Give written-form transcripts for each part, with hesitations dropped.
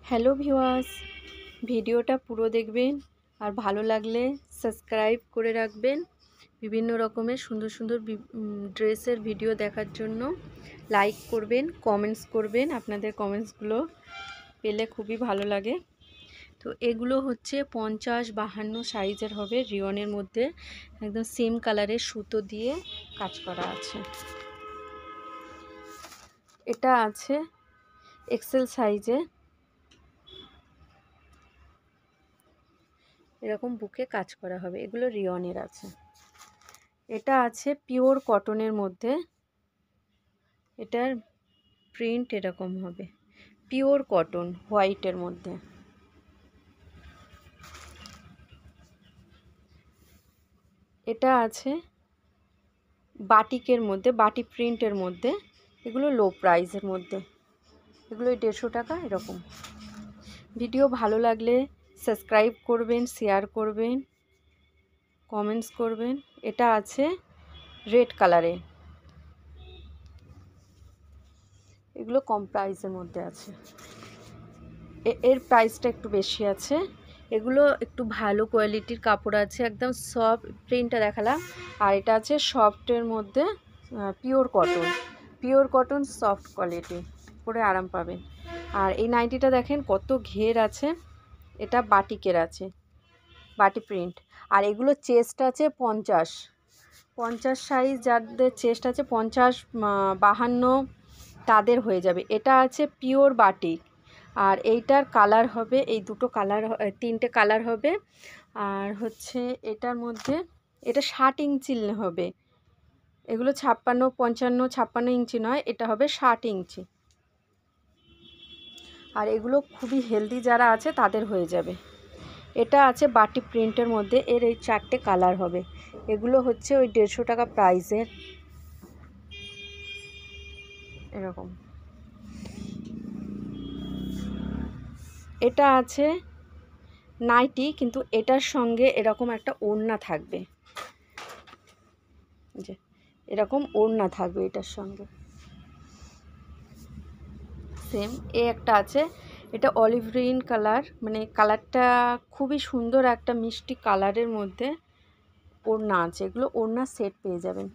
Hello viewers, ভিডিওটা পুরো দেখবেন আর ভালো লাগলে সাবস্ক্রাইব করে রাখবেন। বিভিন্ন রকমের সুন্দর সুন্দর ড্রেসের ভিডিও দেখার জন্য লাইক করবেন, কমেন্টস করবেন। আপনাদের কমেন্টসগুলো পেলে খুবই ভালো লাগে। তো এগুলো হচ্ছে 50-52 সাইজের হবে, রিয়নের মধ্যে একদম সেম কালারের সুতো দিয়ে কাজ করা আছে। এটা আছে এক্সেল সাইজে, এরকম বুকে কাজ করা হবে। এগুলো রিয়নের আছে। এটা আছে পিওর কটনের মধ্যে, এটার প্রিন্ট এরকম হবে, পিওর কটন হোয়াইটের মধ্যে। এটা আছে বাটিকের মধ্যে, বাটি প্রিন্টের মধ্যে। এগুলো লো প্রাইসের মধ্যে, এগুলো 150 টাকা এরকম। ভিডিও ভালো লাগলে সাবস্ক্রাইব করবেন, শেয়ার করবেন, কমেন্টস করবেন। এটা আছে রেড কালারে, এগুলো কম প্রাইসের মধ্যে আছে, এর প্রাইসটা একটু বেশি আছে। এগুলো একটু ভালো কোয়ালিটির কাপড় আছে, একদম সফট। প্রিন্টটা দেখালাম। আর এটা আছে সফটের মধ্যে, পিওর কটন সফট কোয়ালিটি, পরে আরাম পাবেন। আর এই নাইটিটা দেখেন কত ঘের আছে, এটা বাটিকের আছে, বাটি প্রিন্ট। আর এগুলো চেস্ট আছে 50 সাইজ, যাদের চেস্ট আছে 50-52 তাদের হয়ে যাবে। এটা আছে পিওর বাটিক। আর এইটার কালার হবে, এই দুটো কালার, 3টে কালার হবে। আর হচ্ছে এটার মধ্যে, এটা 60 ইঞ্চি হবে। এগুলো 56 ইঞ্চি নয়, এটা হবে 60 ইঞ্চি। আর এগুলো খুবই হেলদি যারা আছে তাদের হয়ে যাবে। এটা আছে বাটি প্রিন্টের মধ্যে, এর এই 4টে কালার হবে। এগুলো হচ্ছে ওই 150 টাকা প্রাইসের, এরকম। এটা আছে নাইটি, কিন্তু এটার সঙ্গে এরকম একটা ওড়না থাকবে, যে এরকম ওড়না থাকবে এটার সঙ্গে সেম। একটা আছে, এটা অলিভ গ্রিন কালার, মানে কালারটা খুবই সুন্দর, একটা মিষ্টি কালারের মধ্যে ওড়না আছে। এগুলো ওড়না সেট পেয়ে যাবেন।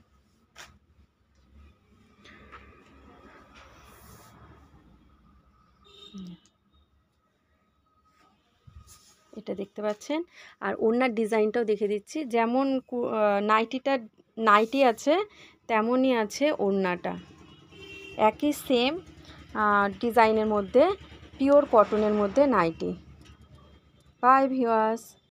এটা দেখতে পাচ্ছেন। আর ওড়নার ডিজাইনটাও দেখে দিচ্ছি, যেমন নাইটি আছে তেমনই আছে ওড়নাটা, একই সেম ডিজাইনের মধ্যে, পিওর কটনের মধ্যে নাইটি। By viewers.